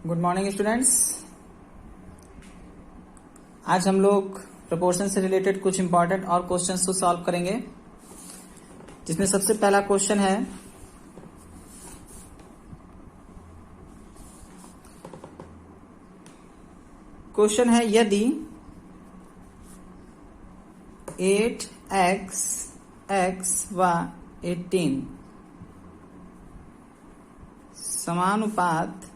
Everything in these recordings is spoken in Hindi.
Good morning students. आज हम लोग प्रोपोर्शन से रिलेटेड कुछ इंपॉर्टेंट और क्वेश्चंस को सॉल्व करेंगे, जिसमें सबसे पहला क्वेश्चन है यदि 8x व 18 समानुपात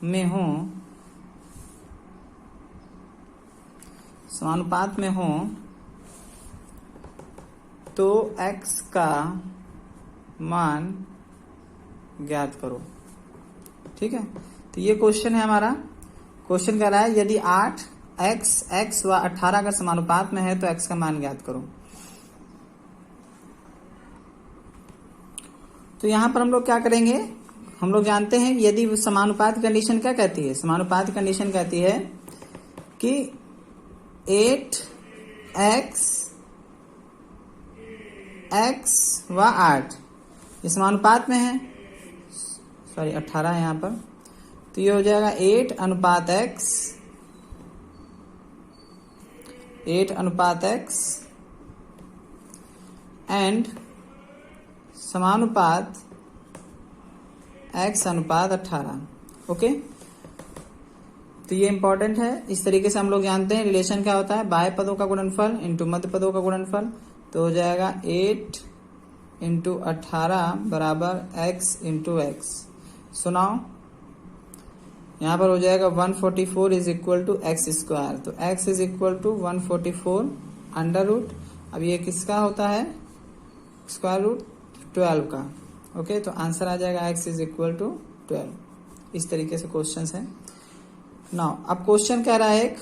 में हो तो x का मान ज्ञात करो। ठीक है, तो ये क्वेश्चन है हमारा। क्वेश्चन कह रहा है यदि 8x व 18 अगर समानुपात में है तो x का मान ज्ञात करो। तो यहां पर हम लोग क्या करेंगे, हम लोग जानते हैं यदि समानुपात कंडीशन क्या कहती है। समानुपात कंडीशन कहती है कि 8x व 8 ये समानुपात में है, 18 है यहाँ पर, तो ये हो जाएगा 8:x एंड समानुपात x:18। ओके, तो ये इंपॉर्टेंट है। इस तरीके से हम लोग जानते हैं रिलेशन क्या होता है, बाह्य पदों का गुणनफल इंटू मध्य पदों का गुणनफल। तो हो जाएगा 8:18 बराबर x:x। सुनाओ, यहाँ पर हो जाएगा 144 is equal to x square. तो x is equal to 144 under root, अब ये किसका होता है, स्क्वायर रूट 12 का। ओके, तो आंसर आ जाएगा x इज इक्वल टू 12। इस तरीके से क्वेश्चन है। नाउ अब क्वेश्चन कह रहा है एक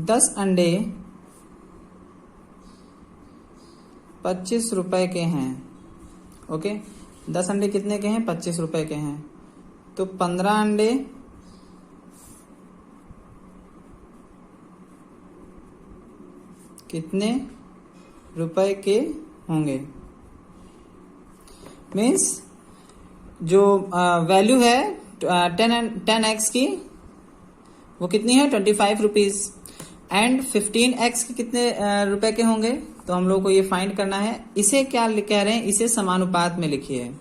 10 अंडे 25 रुपए के हैं। ओके, 10 अंडे कितने के हैं, 25 रुपए के हैं। तो 15 अंडे कितने रुपए के होंगे। मीन्स जो वैल्यू है 10x की वो कितनी है 25 रुपीज एंड 15x के कितने रुपए के होंगे, तो हम लोग को ये फाइंड करना है। इसे क्या कह रहे हैं, इसे समानुपात में लिखिए,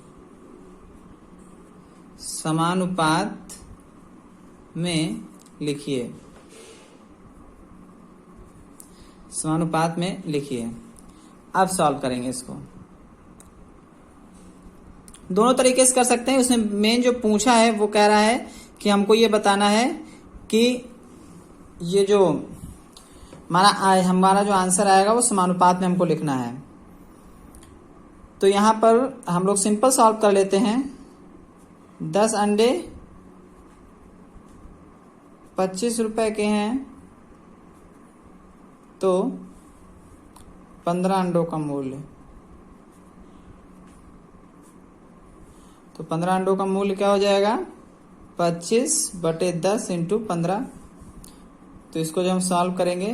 समानुपात में लिखिए, समानुपात में लिखिए। अब सॉल्व करेंगे इसको। दोनों तरीके से कर सकते हैं। उसमें मेन जो पूछा है वो कह रहा है कि हमको ये बताना है कि ये जो हमारा जो आंसर आएगा वो समानुपात में हमको लिखना है। तो यहां पर हम लोग सिंपल सॉल्व कर लेते हैं। 10 अंडे 25 रुपए के हैं, तो 15 अंडों का मूल्य, तो 15 अंडों का मूल्य क्या हो जाएगा 25/10 इंटू 15। तो इसको जब हम सॉल्व करेंगे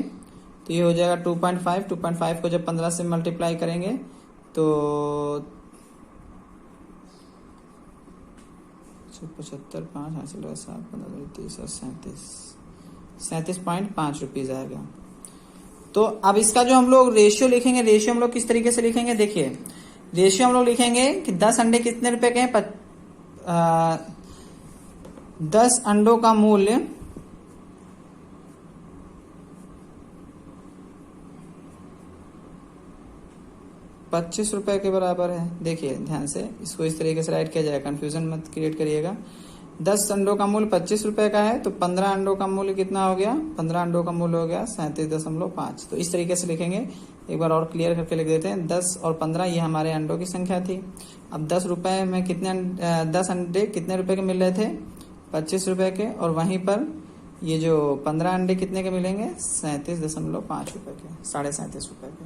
तो ये हो जाएगा 2.5। 2.5 को जब 15 से मल्टीप्लाई करेंगे तो 75, 5, 7, 15, 30 और 37.5 रुपीज आएगा। तो अब इसका जो हम लोग रेशियो लिखेंगे, रेशियो हम लोग किस तरीके से लिखेंगे, देखिए रेशियो हम लोग लिखेंगे कि 10 अंडे कितने रुपए के हैं, 10 अंडों का मूल्य 25 रुपए के बराबर है। देखिए ध्यान से इसको इस तरीके से राइट किया जाएगा, कंफ्यूजन मत क्रिएट करिएगा। 10 अंडों का मूल्य 25 रुपए का है, तो 15 अंडों का मूल्य कितना हो गया, 15 अंडों का मूल्य हो गया 37.5। तो इस तरीके से लिखेंगे। एक बार और क्लियर करके लिख देते हैं। 10 और 15 ये हमारे अंडों की संख्या थी। अब 10 रुपए में कितने 10 अंडे कितने रुपए के मिल रहे थे, 25 रुपए के, और वहीं पर ये जो 15 अंडे कितने के मिलेंगे 37.5 रुपए के, 37.5 रुपए के।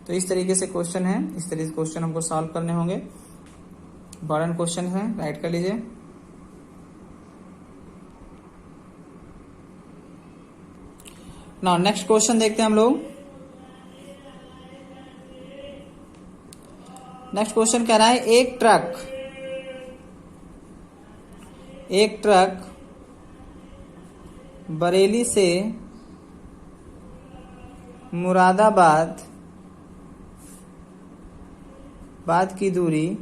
तो इस तरीके से क्वेश्चन है। इस तरीके से क्वेश्चन हमको सॉल्व करने होंगे। इंपॉर्टेंट क्वेश्चन है, राइट कर लीजिए। नाउ नेक्स्ट क्वेश्चन देखते हैं हम लोग। नेक्स्ट क्वेश्चन कह रहा है एक ट्रक एक ट्रक बरेली से मुरादाबाद की दूरी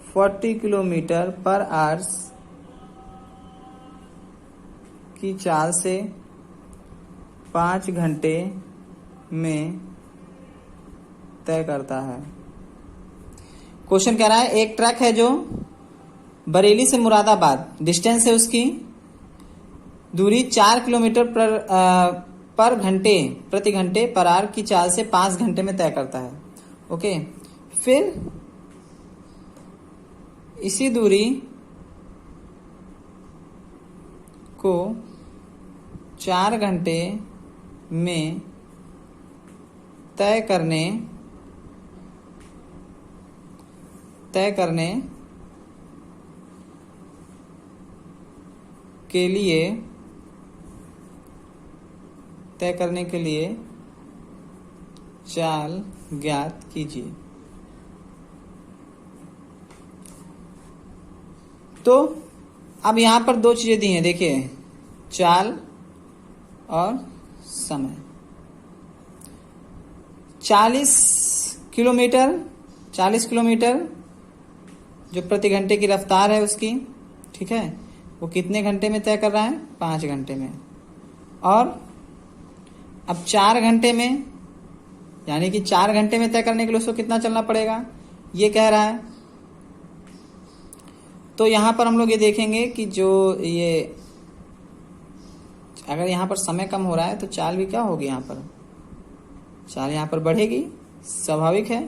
40 किलोमीटर पर आवर्स की चाल से 5 घंटे में तय करता है। क्वेश्चन कह रहा है एक ट्रक है जो बरेली से मुरादाबाद, डिस्टेंस है उसकी, दूरी 4 किलोमीटर पर घंटे प्रति घंटे पर आवर की चाल से 5 घंटे में तय करता है। ओके, फिर इसी दूरी को 4 घंटे में तय करने के लिए चाल ज्ञात कीजिए। तो अब यहां पर दो चीजें दी हैं, देखिए, चाल और समय। 40 किलोमीटर जो प्रति घंटे की रफ्तार है उसकी, ठीक है, वो कितने घंटे में तय कर रहा है? 5 घंटे में। और अब 4 घंटे में, यानी कि 4 घंटे में तय करने के लिए उसको कितना चलना पड़ेगा, ये कह रहा है। तो यहां पर हम लोग ये देखेंगे कि जो ये अगर यहां पर समय कम हो रहा है तो चाल भी क्या होगी, यहां पर चाल यहां पर बढ़ेगी, स्वाभाविक है।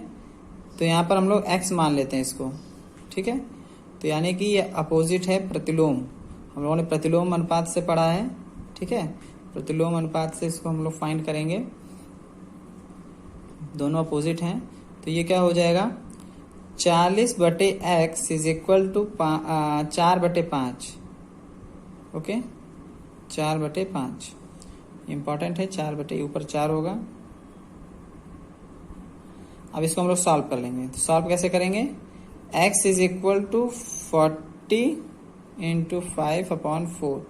तो यहां पर हम लोग x मान लेते हैं इसको, ठीक है। तो यानी कि ये अपोजिट है प्रतिलोम, हम लोगों ने प्रतिलोम अनुपात से पढ़ा है, ठीक है। प्रतिलोम अनुपात से इसको हम लोग फाइंड करेंगे, दोनों अपोजिट हैं। तो ये क्या हो जाएगा, 40/x is equal to 4/5। Okay, 4/5 important है, 4 ऊपर 4 होगा। अब इसको हम लोग सॉल्व कर लेंगे। तो सॉल्व कैसे करेंगे, x is equal to 40 into 5/4,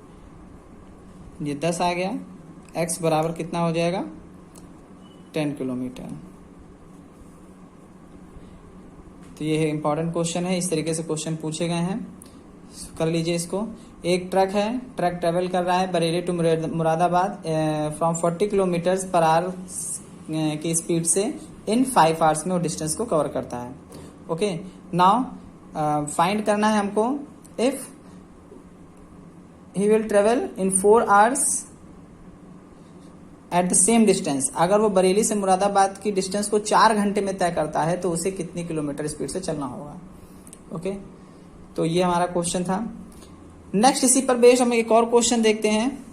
ये 10 आ गया। x बराबर कितना हो जाएगा, 10 किलोमीटर। तो ये इंपॉर्टेंट क्वेश्चन है, इस तरीके से क्वेश्चन पूछे गए हैं, कर लीजिए इसको। एक ट्रक है, ट्रक ट्रेवल कर रहा है Bareilly to Moradabad from 40 kilometre per hour की स्पीड से इन 5 आवर्स में वो डिस्टेंस को कवर करता है। ओके, नाउ फाइंड करना है हमको if he will travel in 4 hours at the same distance. अगर वो बरेली से मुरादाबाद की डिस्टेंस को 4 घंटे में तय करता है तो उसे कितनी किलोमीटर स्पीड से चलना होगा। ओके, तो ये हमारा क्वेश्चन था। नेक्स्ट इसी पर बेस्ड हम एक और क्वेश्चन देखते हैं।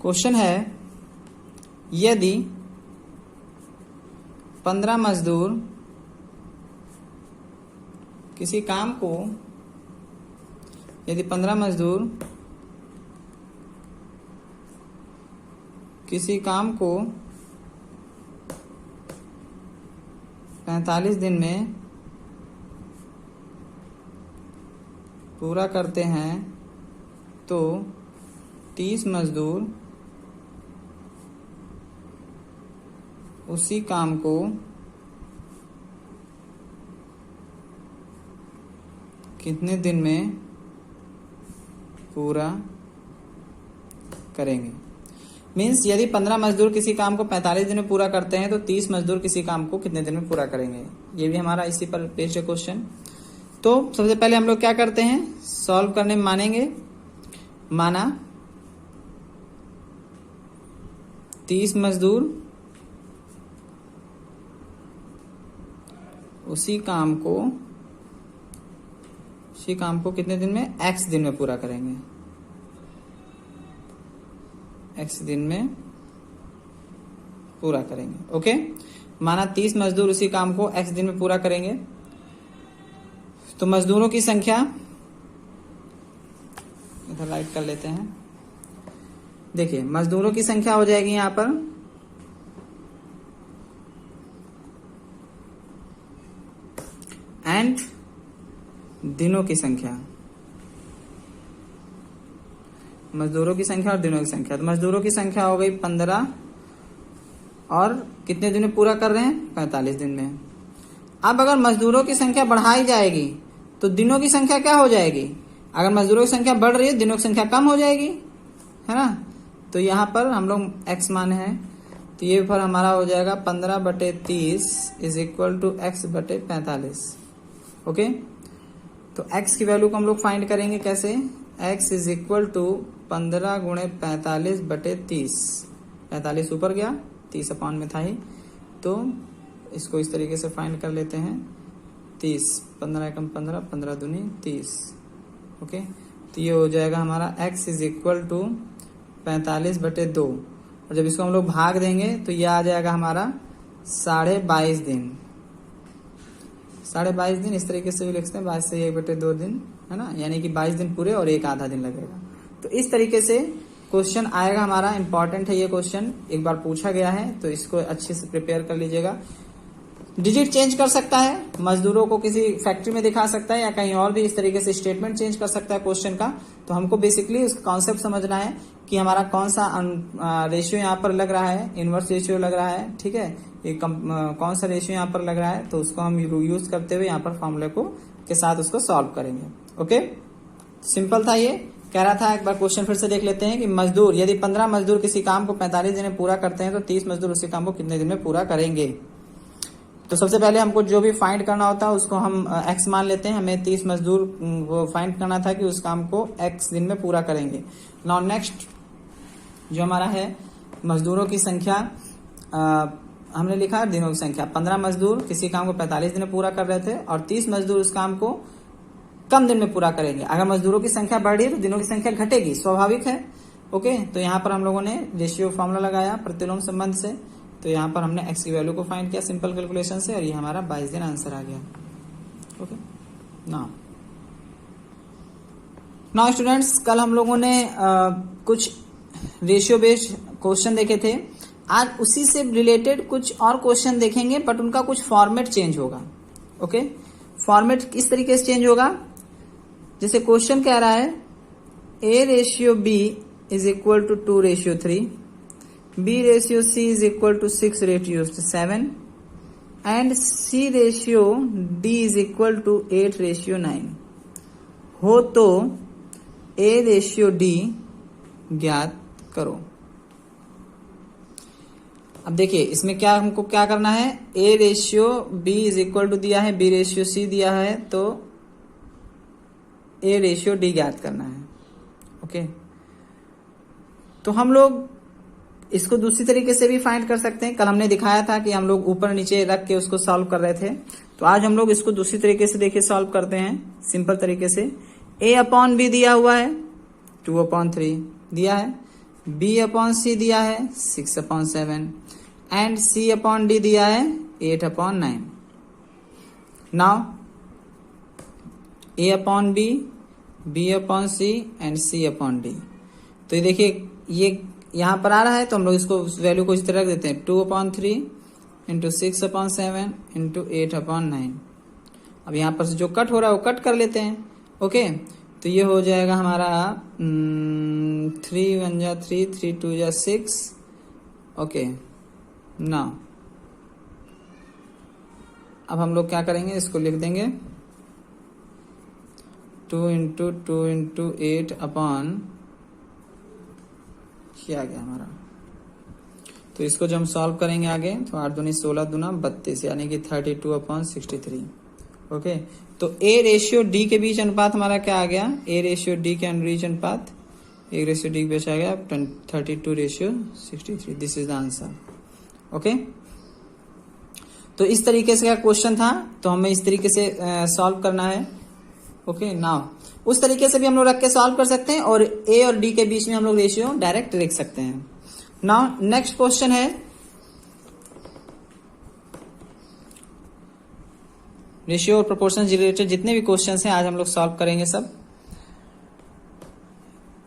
क्वेश्चन है, यदि 15 मजदूर किसी काम को, यदि 15 मजदूर किसी काम को 45 दिन में पूरा करते हैं तो 30 मजदूर उसी काम को कितने दिन में पूरा करेंगे। मीन्स यदि 15 मजदूर किसी काम को 45 दिन में पूरा करते हैं तो 30 मजदूर किसी काम को कितने दिन में पूरा करेंगे। ये भी हमारा इसी पर बेस्ड है क्वेश्चन। तो सबसे पहले हम लोग क्या करते हैं, सॉल्व करने में मानेंगे, माना 30 मजदूर उसी काम को कितने दिन में, x दिन में पूरा करेंगे, x दिन में पूरा करेंगे। ओके, माना 30 मजदूर उसी काम को x दिन में पूरा करेंगे। तो मजदूरों की संख्या इधर राइट कर लेते हैं। देखिए, मजदूरों की संख्या हो जाएगी यहां पर एंड दिनों की संख्या, मजदूरों की संख्या और दिनों की संख्या। तो मजदूरों की संख्या हो गई 15 और कितने दिन में पूरा कर रहे हैं, 45 दिन में। अब अगर मजदूरों की संख्या बढ़ाई जाएगी तो दिनों की संख्या क्या हो जाएगी, अगर मजदूरों की संख्या बढ़ रही है दिनों की संख्या कम हो जाएगी, है ना। तो यहाँ पर हम लोग x मान है, तो ये पर हमारा हो जाएगा 15/30 is equal to x/45। Okay, तो x की वैल्यू को हम लोग फाइंड करेंगे कैसे, x इज इक्वल टू 15 × 45/30। 45 ऊपर गया, 30 अपॉन में था ही, तो इसको इस तरीके से फाइंड कर लेते हैं। 30, 15 एकम 15, 15 दूनी 30। ओके, तो ये हो जाएगा हमारा x इज इक्वल टू 45/2, और जब इसको हम लोग भाग देंगे तो ये आ जाएगा हमारा 22.5 दिन। 22.5 दिन इस तरीके से भी लिखते हैं, 22 से 1/2 दिन, है ना, यानी कि 22 दिन पूरे और 1 आधा दिन लगेगा। तो इस तरीके से क्वेश्चन आएगा हमारा। इंपॉर्टेंट है ये क्वेश्चन, एक बार पूछा गया है, तो इसको अच्छे से प्रिपेयर कर लीजिएगा। डिजिट चेंज कर सकता है, मजदूरों को किसी फैक्ट्री में दिखा सकता है, या कहीं और भी इस तरीके से स्टेटमेंट चेंज कर सकता है क्वेश्चन का। तो हमको बेसिकली उसका कॉन्सेप्ट समझना है कि हमारा कौन सा रेशियो यहाँ पर लग रहा है, इनवर्स रेशियो लग रहा है, ठीक है, ये कौन सा रेशियो यहाँ पर लग रहा है, तो उसको हम यूज करते हुए यहाँ पर फॉर्मूले को के साथ उसको सॉल्व करेंगे। ओके, सिंपल था ये। कह रहा था, एक बार क्वेश्चन फिर से देख लेते हैं कि मजदूर, यदि 15 मजदूर किसी काम को 45 दिन में पूरा करते हैं तो 30 मजदूर उसी काम को कितने दिन में पूरा करेंगे। तो सबसे पहले हमको जो भी फाइंड करना होता है उसको हम x मान लेते हैं। हमें 30 मजदूर वो फाइंड करना था कि उस काम को x दिन में पूरा करेंगे। नाउ नेक्स्ट जो हमारा है मजदूरों की संख्या, हमने लिखा है दिनों की संख्या। 15 मजदूर किसी काम को 45 दिन में पूरा कर रहे थे और 30 मजदूर उस काम को कम दिन में पूरा करेंगे। अगर मजदूरों की संख्या बढ़ रही है तो दिनों की संख्या घटेगी, स्वाभाविक है। ओके, तो यहाँ पर हम लोगों ने रेशियो फॉर्मूला लगाया प्रतिलोम संबंध से, तो यहाँ पर हमने x की वैल्यू को फाइंड किया सिंपल कैलकुलेशन से, और ये हमारा 22 दिन आंसर आ गया। ओके, नाउ स्टूडेंट्स, कल हम लोगों ने कुछ रेशियो बेस्ड क्वेश्चन देखे थे। आज उसी से रिलेटेड कुछ और क्वेश्चन देखेंगे, बट उनका कुछ फॉर्मेट चेंज होगा। ओके, फॉर्मेट किस तरीके से चेंज होगा, जैसे क्वेश्चन कह रहा है a/b is equal to 2/3, b/c is equal to 6/7 and c/d is equal to 8/9 हो तो a/d ज्ञात करो। अब देखिए इसमें क्या हमको क्या करना है, a/b is equal to दिया है, b/c दिया है, तो a/d ज्ञात करना है। ओके, तो हम लोग इसको दूसरी तरीके से भी फाइंड कर सकते हैं। कल हमने दिखाया था कि हम लोग ऊपर नीचे रख के उसको सॉल्व कर रहे थे, तो आज हम लोग इसको दूसरी तरीके से देखिए सॉल्व करते हैं सिंपल तरीके से। a/b दिया हुआ है 2/3 दिया है, b/c दिया है 6/7 एंड c/d दिया है 8/9। Now a/b, b/c and c/d, तो ये देखिए ये यहाँ पर आ रहा है, तो हम लोग इसको वैल्यू को इस तरह रख देते हैं 2/3 इंटू 6/7 इंटू 8/9। अब यहाँ पर से जो कट हो रहा है वो कट कर लेते हैं। ओके, तो ये हो जाएगा हमारा 3 1 जा 3, 3 2 जा 6। ओके, नाउ अब हम लोग क्या करेंगे, इसको लिख देंगे 2 इंटू 2 इंटू 8 क्या आ गया हमारा। तो इसको जब हम सॉल्व करेंगे आगे, तो 8 दूनी 16 दूना 32, यानी कि 32/63। ओके, तो a/d के बीच अनुपात हमारा क्या आ गया, a/d के बीच अनुपात 1/d के बीच आ गया 32/63। This is the answer. Okay, तो इस तरीके से का क्वेश्चन था, तो हमें इस तरीके से सॉल्व करना है। ओके, नाउ उस तरीके से भी हम लोग रख के सॉल्व कर सकते हैं, और a और d के बीच में हम लोग रेशियो डायरेक्ट लिख सकते हैं। नाउ नेक्स्ट क्वेश्चन है रेशियो और प्रोपोर्शन रिलेटेड जितने भी क्वेश्चंस हैं आज हम लोग सॉल्व करेंगे सब।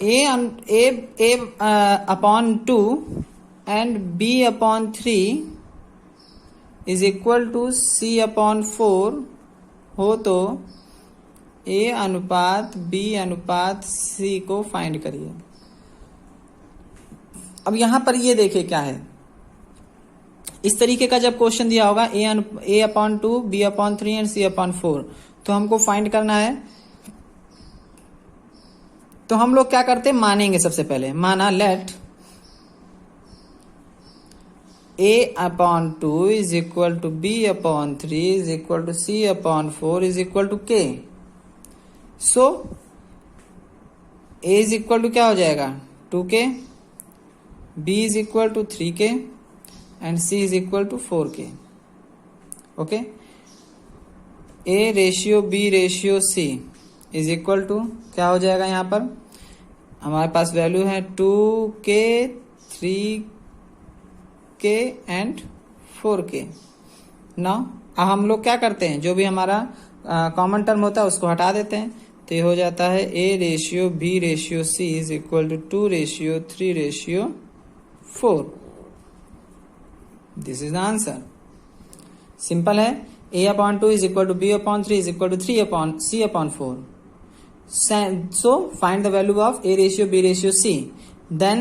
a/2 and b/3 is equal to c/4 हो तो A अनुपात B अनुपात C को फाइंड करिए। अब यहां पर ये देखिए क्या है, इस तरीके का जब क्वेश्चन दिया होगा A/2, B/3 एंड C/4, तो हमको फाइंड करना है। तो हम लोग क्या करते हैं, मानेंगे सबसे पहले। माना let A/2 is equal to B/3 is equal to C/4 is equal to K। So A is equal to क्या हो जाएगा 2K, B is equal to 3K and C is equal to 4K। Okay, A ratio B ratio C is equal to क्या हो जाएगा, यहाँ पर हमारे पास वैल्यू है 2K, 3K and 4K। Now अब हम लोग क्या करते हैं, जो भी हमारा कॉमन टर्म होता है उसको हटा देते हैं। तो ये हो जाता है A ratio B ratio C is equal to 2 ratio 3 ratio 4। This is the answer. Simple है। A/2 is equal to B/3 is equal to 3/C/4। So find the value of A ratio B ratio C. Then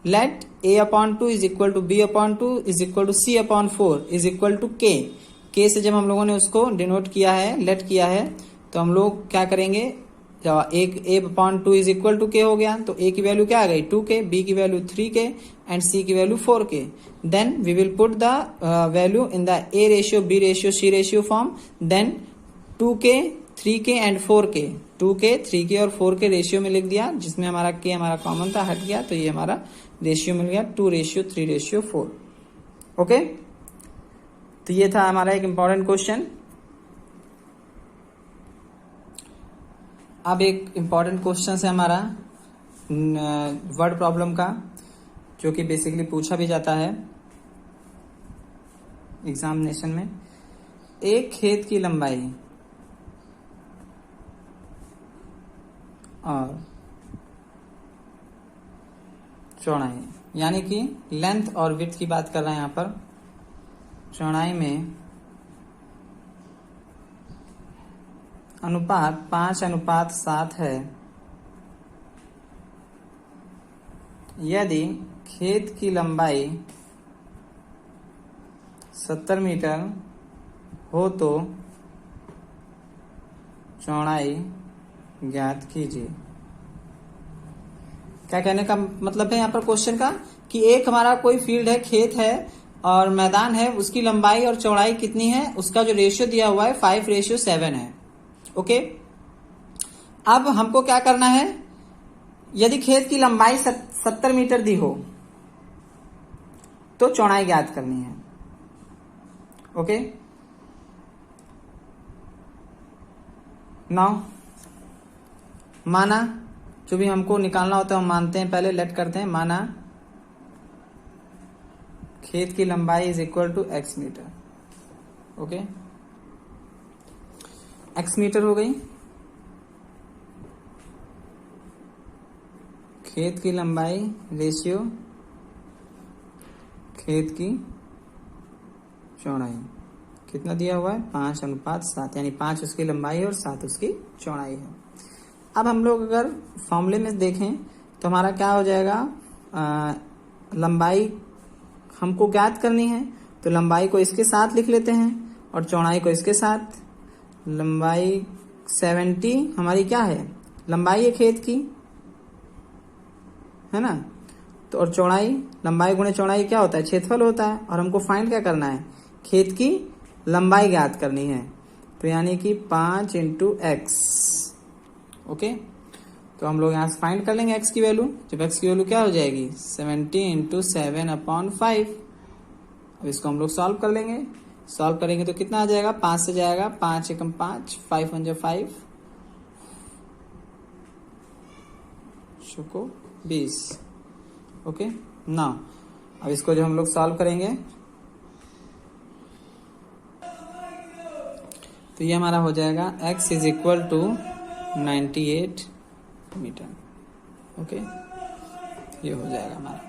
let A/2 is equal to B/2 is equal to C/4 is equal to K. K से जब हम लोगों ने उसको डिनोट किया है, लेट किया है, तो हम लोग क्या करेंगे, जब A/2 is equal to K हो गया तो A की वैल्यू क्या आ गई 2K, B की वैल्यू 3K एंड C की value 4K। Then we will put the value in the A ratio B ratio C ratio form. Then 2K, 3K and 4K, 2K, 3K और 4K रेशियो में लिख दिया, जिसमें हमारा K हमारा कॉमन था, हट गया, तो ये हमारा रेशियो मिल गया 2 रेशियो 3 रेशियो 4। ओके, तो ये था हमारा एक इंपॉर्टेंट क्वेश्चन। अब एक इंपॉर्टेंट क्वेश्चन है हमारा वर्ड प्रॉब्लम का, जो कि बेसिकली पूछा भी जाता है एग्जामिनेशन में। एक खेत की लंबाई और चौड़ाई, यानी कि लेंथ और विड्थ की बात कर रहे हैं यहाँ पर। चौड़ाई में अनुपात 5:7 है यदि खेत की लंबाई 70 मीटर हो तो चौड़ाई ज्ञात कीजिए। क्या कहने का मतलब है यहाँ पर क्वेश्चन का, कि एक हमारा कोई फील्ड है, खेत है और मैदान है, उसकी लंबाई और चौड़ाई कितनी है, उसका जो रेशियो दिया हुआ है 5:7 है। ओके, अब हमको क्या करना है, यदि खेत की लंबाई 70 मीटर दी हो तो चौड़ाई ज्ञात करनी है। ओके, नाउ माना, जो भी हमको निकालना होता है हम मानते हैं, पहले लेट करते हैं। माना खेत की लंबाई is equal to x metre. Okay, x metre हो गई। खेत की लंबाई रेशियो खेत की चौड़ाई कितना दिया हुआ है 5:7, यानी 5 उसकी लंबाई है और 7 उसकी चौड़ाई है। अब हम लोग अगर फॉर्मूले में देखें तो हमारा क्या हो जाएगा, लंबाई हमको ज्ञात करनी है, तो लंबाई को इसके साथ लिख लेते हैं और चौड़ाई को इसके साथ। लंबाई 70 हमारी क्या है, लंबाई है खेत की, है ना, तो और चौड़ाई, लंबाई गुणे चौड़ाई क्या होता है, क्षेत्रफल होता है, और हमको फाइंड क्या करना है, खेत की लंबाई ज्ञात करनी है, तो यानी कि 5 × x। ओके, तो हम लोग यहाँ से फाइंड कर लेंगे x की वैल्यू। जब x की वैल्यू क्या हो जाएगी 70 × 7/5। अब इसको हम लोग सॉल्व कर लेंगे। सॉल्व करेंगे तो कितना आ जाएगा, 5 से जाएगा, 5 × 5, 5 × 5 को 20। ओके, ना अब इसको जो हम लोग सॉल्व करेंगे तो ये हमारा हो जाएगा x is equal to 98 metre. Okay, ये हो जाएगा हमारा।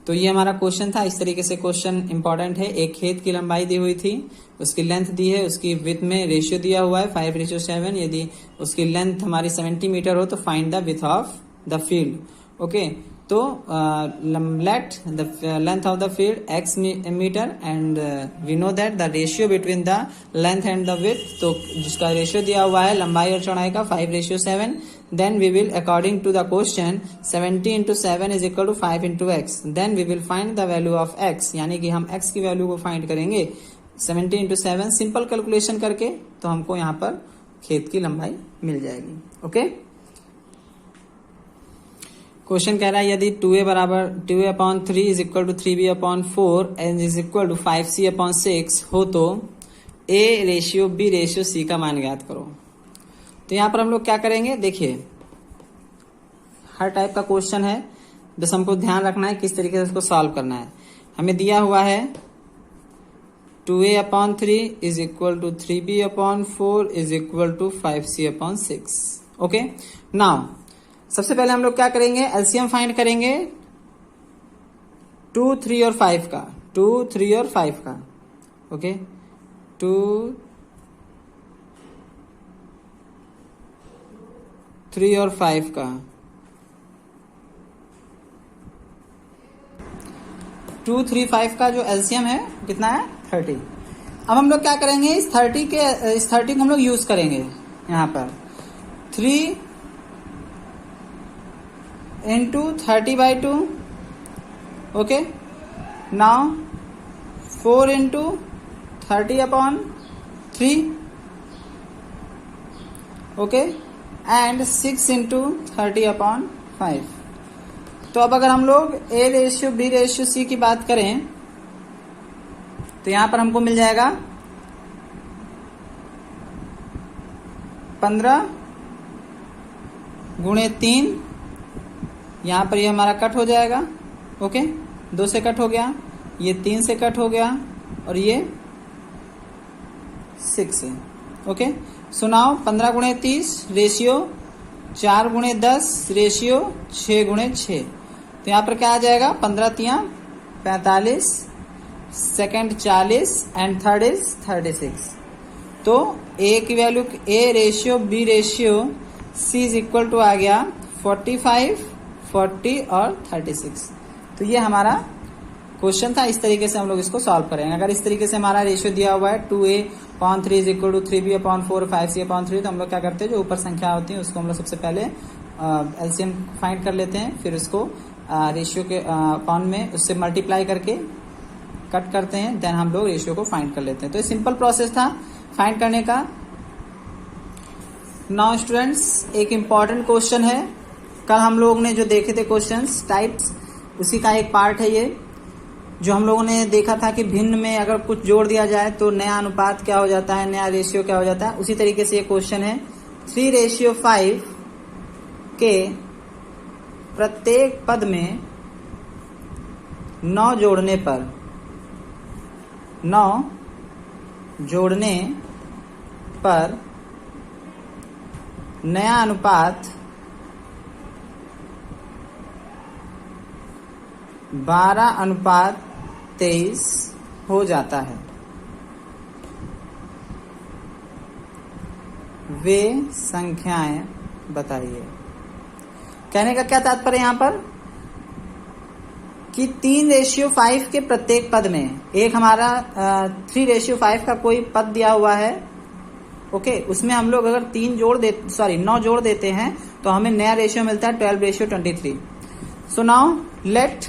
तो ये हमारा क्वेश्चन था। इस तरीके से क्वेश्चन इंपॉर्टेंट है। एक खेत की लंबाई दी हुई थी, उसकी लेंथ दी है, उसकी विड्थ में रेशियो दिया हुआ है 5:7। यदि उसकी लेंथ हमारी 70 मीटर हो तो find the width of the field. Okay, तो let the length of the field x metre and we know that the ratio between the length and the width, तो जिसका रेशियो दिया हुआ है लंबाई और चौड़ाई का 5:7, then we will according to the question 70 into 7 is equal to 5 into x, then we will find the value of x, यानी कि हम x की वैल्यू को फाइंड करेंगे 70 into 7 सिंपल कैलकुलेशन करके, तो हमको यहाँ पर खेत की लंबाई मिल जाएगी। ओके, क्वेश्चन कह रहा है यदि 2a बराबर 2a/3 is equal to 3b/4 and is equal to 5c/6 हो तो a ratio b ratio c का मान ज्ञात करो। तो यहाँ पर हम लोग क्या करेंगे, देखिए हर टाइप का क्वेश्चन है, बस हमको ध्यान रखना है किस तरीके से इसको सॉल्व करना है। हमें दिया हुआ है 2a/3 is equal to 3b/4 is equal to 5c/6। Okay, now सबसे पहले हम लोग क्या करेंगे, एलसीएम फाइंड करेंगे 2, 3 और 5 का, 2, 3 और 5 का। ओके, 2, 3 और 5 का, 2, 3, 5 का जो एलसीएम है कितना है 30। अब हम लोग क्या करेंगे, इस 30 को हम लोग यूज करेंगे यहाँ पर 3 into 30/2। Okay, now 4 into 30/3। Okay, and 6 into 30/5। तो अब अगर हम लोग a ratio b ratio c की बात करें तो यहां पर हमको मिल जाएगा 15 गुणे 3, यहां पर ये हमारा कट हो जाएगा। ओके, 2 से कट हो गया, ये 3 से कट हो गया और ये 6 से। ओके, सुनाओ 15 गुणे 30 रेशियो 4 गुणे 10 रेशियो 6 गुणे 6। तो यहाँ पर क्या आ जाएगा, 15 45, सेकंड 40 एंड थर्ड इज 36। तो a की value a ratio b ratio c is equal to आ गया 45, 40 और 36। तो ये हमारा क्वेश्चन था। इस तरीके से हम लोग इसको सॉल्व करेंगे। अगर इस तरीके से हमारा रेशियो दिया हुआ है 2a/3 is equal to 3b/4 5c/3, तो हम लोग क्या करते हैं, जो ऊपर संख्या होती है उसको हम लोग सबसे पहले एलसीएम फाइंड कर लेते हैं, फिर उसको रेशियो के अपॉन में उससे मल्टीप्लाई करके कट करते हैं, देन हम लोग रेशियो को फाइंड कर लेते हैं। तो ये सिंपल प्रोसेस था फाइंड करने का। नाउ स्टूडेंट्स, एक इम्पॉर्टेंट क्वेश्चन है, कल हम लोग ने जो देखे थे क्वेश्चंस टाइप्स, उसी का एक पार्ट है ये, जो हम लोगों ने देखा था कि भिन्न में अगर कुछ जोड़ दिया जाए तो नया अनुपात क्या हो जाता है, नया रेशियो क्या हो जाता है। उसी तरीके से ये क्वेश्चन है 3:5 के प्रत्येक पद में 9 जोड़ने पर 9 जोड़ने पर नया अनुपात 12:23 हो जाता है। वे संख्याएं बताइए। कहने का क्या तात्पर्य यहां पर कि 3:5 के प्रत्येक पद में, एक हमारा 3:5 का कोई पद दिया हुआ है। ओके, उसमें हम लोग अगर 9 जोड़ देते हैं तो हमें नया रेशियो मिलता है 12:23। सो नाउ लेट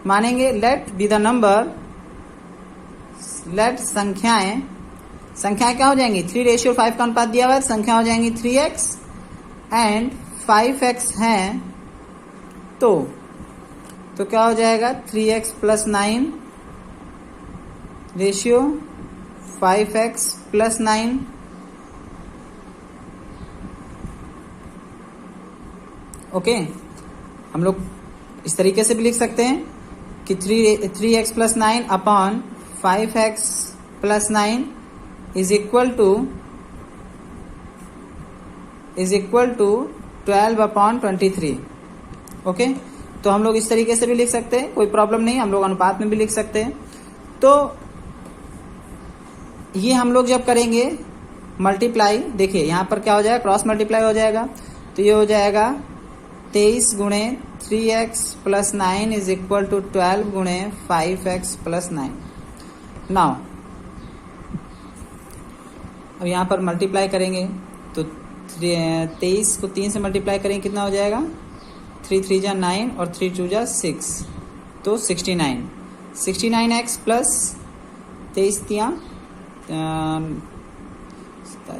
मानेंगे, let be the number, let संख्याएं क्या हो जाएंगी, 3:5 का अनुपात दिया हुआ है, संख्या हो जाएंगी 3x एंड 5x हैं, तो क्या हो जाएगा 3x + 9 रेशियो 5x + 9। ओके, हम लोग इस तरीके से भी लिख सकते हैं कि 3x + 9 upon 5x + 9 is equal to 12/23। Okay, तो हम लोग इस तरीके से भी लिख सकते हैं, कोई प्रॉब्लम नहीं, हम लोग अनुपात में भी लिख सकते हैं। तो ये हम लोग जब करेंगे मल्टीप्लाई, देखिए यहाँ पर क्या हो जाएगा, क्रॉस मल्टीप्लाई हो जाएगा। तो ये हो जाएगा 23 गुणे 3x plus 9 is equal to 12 गुणे 5x प्लस 9। नाउ अब यहाँ पर मल्टीप्लाई करेंगे तो 23 को 3 से मल्टीप्लाई करेंगे, कितना हो जाएगा, 3 3 जा 9 और 3 2 जा 6, तो 69x प्लस 23 तिया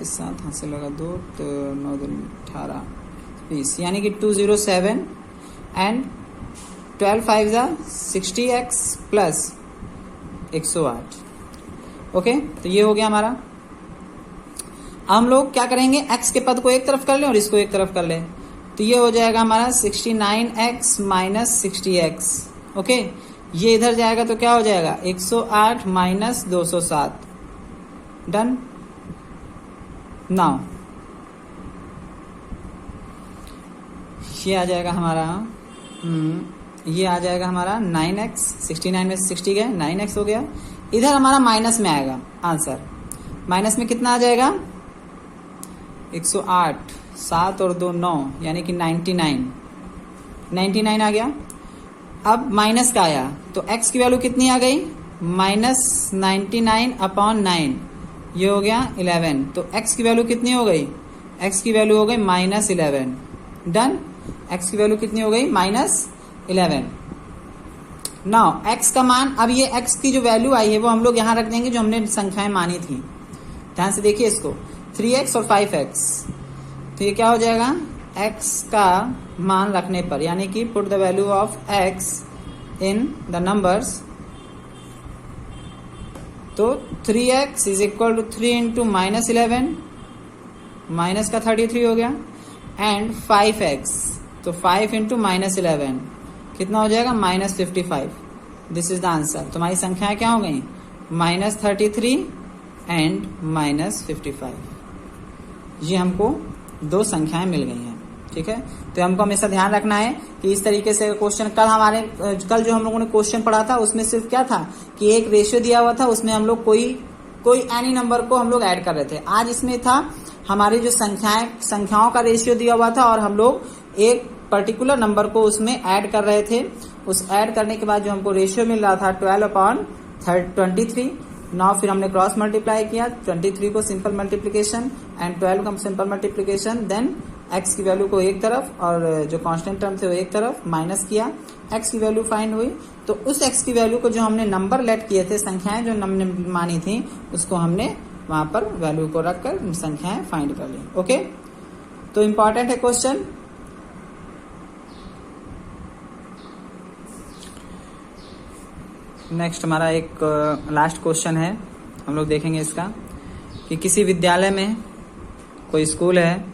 7 हासिल होगा 2, तो 9 2 18 20, यानी कि 207 एंड 12 5 जा 60x प्लस 108। ओके, तो ये हो गया हमारा। हम लोग क्या करेंगे, x के पद को एक तरफ कर लें और इसको एक तरफ कर लें, तो ये हो जाएगा हमारा 69x माइनस 60x। ओके, ये इधर जाएगा तो क्या हो जाएगा, 108 माइनस 207। डन। नाउ ये आ जाएगा हमारा ये आ जाएगा हमारा 9x, 69 में 60 गए, 9x हो गया। इधर हमारा माइनस में आएगा आंसर, माइनस में कितना आ जाएगा, 108, 7 और 2 9, यानी कि 99 आ गया। अब माइनस का आया तो x की वैल्यू कितनी आ गई, माइनस 99 अपॉन 9, ये हो गया 11। तो x की वैल्यू कितनी हो गई, x की वैल्यू हो गई माइनस 11। डन। x की वैल्यू कितनी हो गई, माइनस 11। नाउ x का मान, अब ये x की जो वैल्यू आई है वो हम लोग यहाँ रख देंगे जो हमने संख्याएं मानी थी। ध्यान से देखिए इसको, 3x और 5x, तो ये क्या हो जाएगा, x का मान रखने पर, यानी कि put the value of x in the numbers, तो 3x is equal to 3 into minus 11, minus का 33 हो गया, एंड 5x, तो 5 इंटू माइनस 11 कितना हो जाएगा, minus 55। This is the answer. तुम्हारी संख्याएं क्या हो गई, माइनस 33 एंड माइनस 55। ये हमको दो संख्याएं मिल गई हैं। ठीक है, तो हमको हमेशा ध्यान रखना है कि इस तरीके से क्वेश्चन, कल जो हम लोगों ने क्वेश्चन पढ़ा था उसमें सिर्फ क्या था कि एक रेशियो दिया हुआ था, उसमें हम लोग कोई एनी नंबर को हम लोग ऐड कर रहे थे। आज इसमें था हमारी जो संख्याओं का रेशियो दिया हुआ था और हम लोग एक पर्टिकुलर नंबर को उसमें ऐड कर रहे थे। उस ऐड करने के बाद जो हमको रेशियो मिल रहा था 12/23। नाउ फिर हमने क्रॉस मल्टीप्लाई किया, 23 को सिंपल मल्टीप्लिकेशन एंड 12 का सिंपल मल्टीप्लिकेशन, देन x की वैल्यू को एक तरफ और जो कांस्टेंट टर्म थे वो एक तरफ माइनस किया, x की वैल्यू फाइंड हुई। तो उस x की वैल्यू को जो हमने नंबर लेट किए थे, संख्याएं जो हमने मानी थी, उसको हमने वहां पर वैल्यू को रखकर संख्याएं फाइंड कर ली। ओके, तो इंपॉर्टेंट है क्वेश्चन। नेक्स्ट हमारा एक लास्ट क्वेश्चन है, हम लोग देखेंगे इसका कि किसी विद्यालय में, कोई स्कूल है,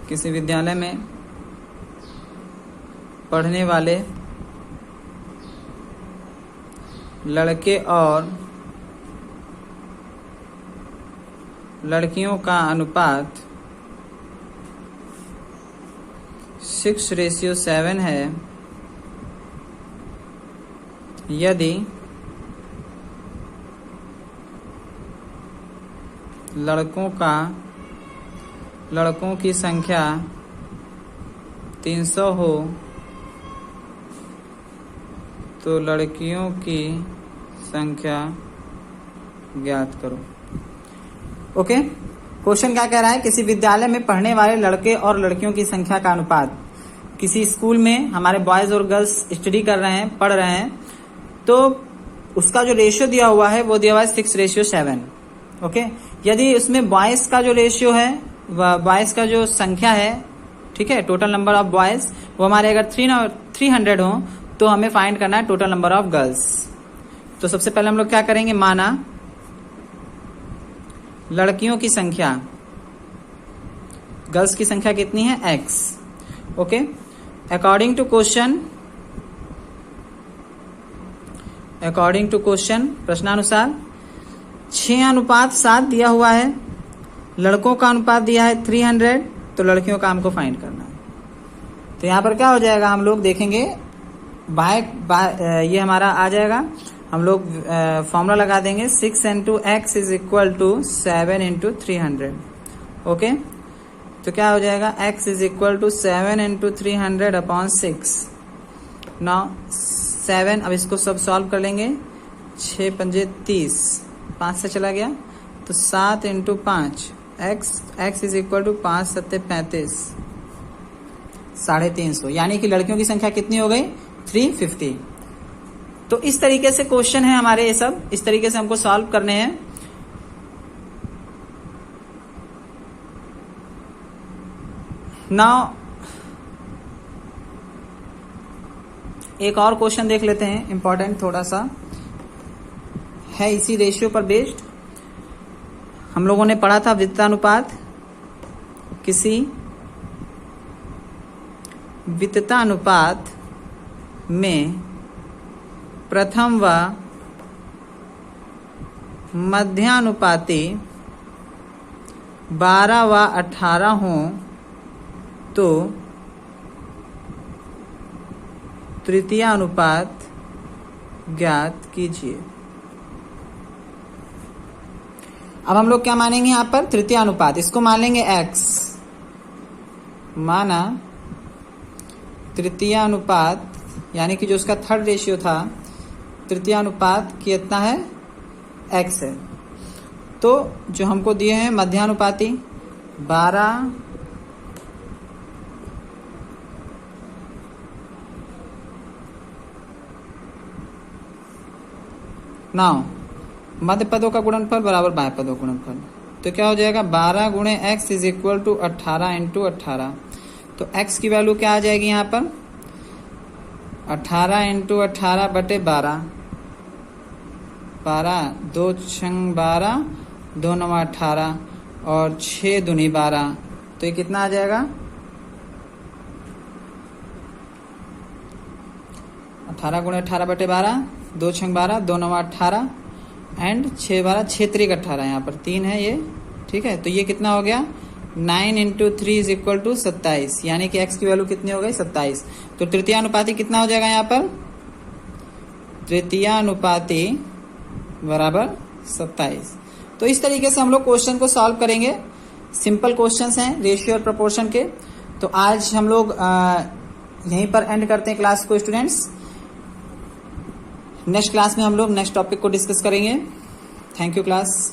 किसी विद्यालय में पढ़ने वाले लड़के और लड़कियों का अनुपात 6:7 है। यदि लड़कों की संख्या 300 हो तो लड़कियों की संख्या ज्ञात करो। ओके, क्वेश्चन क्या कह रहा है, किसी विद्यालय में पढ़ने वाले लड़के और लड़कियों की संख्या का अनुपात, किसी स्कूल में हमारे बॉयज और गर्ल्स स्टडी कर रहे हैं, पढ़ रहे हैं, तो उसका जो रेशियो दिया हुआ है वो दिया हुआ है 6:7। ओके, यदि उसमें बॉयज का जो रेशियो है, बॉयज का जो संख्या है, ठीक है, टोटल नंबर ऑफ बॉयज, वो हमारे अगर 300 हो तो हमें फाइंड करना है टोटल नंबर ऑफ गर्ल्स। तो सबसे पहले हम लोग क्या करेंगे, माना लड़कियों की संख्या, गर्ल्स की संख्या कितनी है, x। Okay, according to question, प्रश्नानुसार 6:7 दिया हुआ है, लड़कों का अनुपात दिया है 300, तो लड़कियों का हमको फाइंड करना है। तो यहाँ पर क्या हो जाएगा, हम लोग देखेंगे ये हमारा आ जाएगा, हम लोग फॉर्मूला लगा देंगे 6 into x is equal to 7 into 300। Okay, तो क्या हो जाएगा, x is equal to 7 into 300 upon 6। Now 7, अब इसको सब सॉल्व कर लेंगे, 6 पंजे 30, 5 से चला गया तो 7 into 5, x is equal to 5 सत्ते 35, 350, यानी कि लड़कियों की संख्या कितनी हो गई, 350। तो इस तरीके से क्वेश्चन है हमारे, ये सब इस तरीके से हमको सॉल्व करने हैं। नाउ एक और क्वेश्चन देख लेते हैं, इंपॉर्टेंट थोड़ा सा है, इसी रेशियो पर बेस्ड। हम लोगों ने पढ़ा था वित्तानुपात, किसी वित्तानुपात में प्रथम व मध्यानुपाती 12 व 18 हों तो तृतीय अनुपात ज्ञात कीजिए। अब हम लोग क्या मानेंगे यहाँ पर, तृतीय अनुपात, इसको मान लेंगे x, माना तृतीय अनुपात यानी कि जो उसका थर्ड रेशियो था, तृतीय अनुपात कितना है, x है। तो जो हमको दिए हैं मध्यानुपाती 12 नाउ मध्य पदों का गुणनफल बराबर बाह्य पदों का गुणनफल, तो क्या हो जाएगा, 12 गुणे x is equal to 18 into 18। तो x की वैल्यू क्या आ जाएगी यहाँ पर, 18 इंटू 18 बटे 12, 2 छंग 12, 2 9 18 और 6 दूनी 12, तो ये कितना आ जाएगा, 18 गुणे 18 बटे 12, 2 छंग 12, 2 9 18 एंड 6 12, 6 3 18, यहाँ पर 3 है ये, ठीक है। तो ये कितना हो गया, 9 इंटू 3 इज इक्वल टू 27, यानी कि x की वैल्यू कितनी हो गई, 27। तो तृतीय अनुपाती कितना हो जाएगा यहाँ पर, तृतीय अनुपाती बराबर 27। तो इस तरीके से हम लोग क्वेश्चन को सॉल्व करेंगे, सिंपल क्वेश्चंस हैं रेशियो और प्रोपोर्शन के। तो आज हम लोग यहीं पर एंड करते हैं क्लास को स्टूडेंट्स। नेक्स्ट क्लास में हम लोग नेक्स्ट टॉपिक को डिस्कस करेंगे। Thank you class.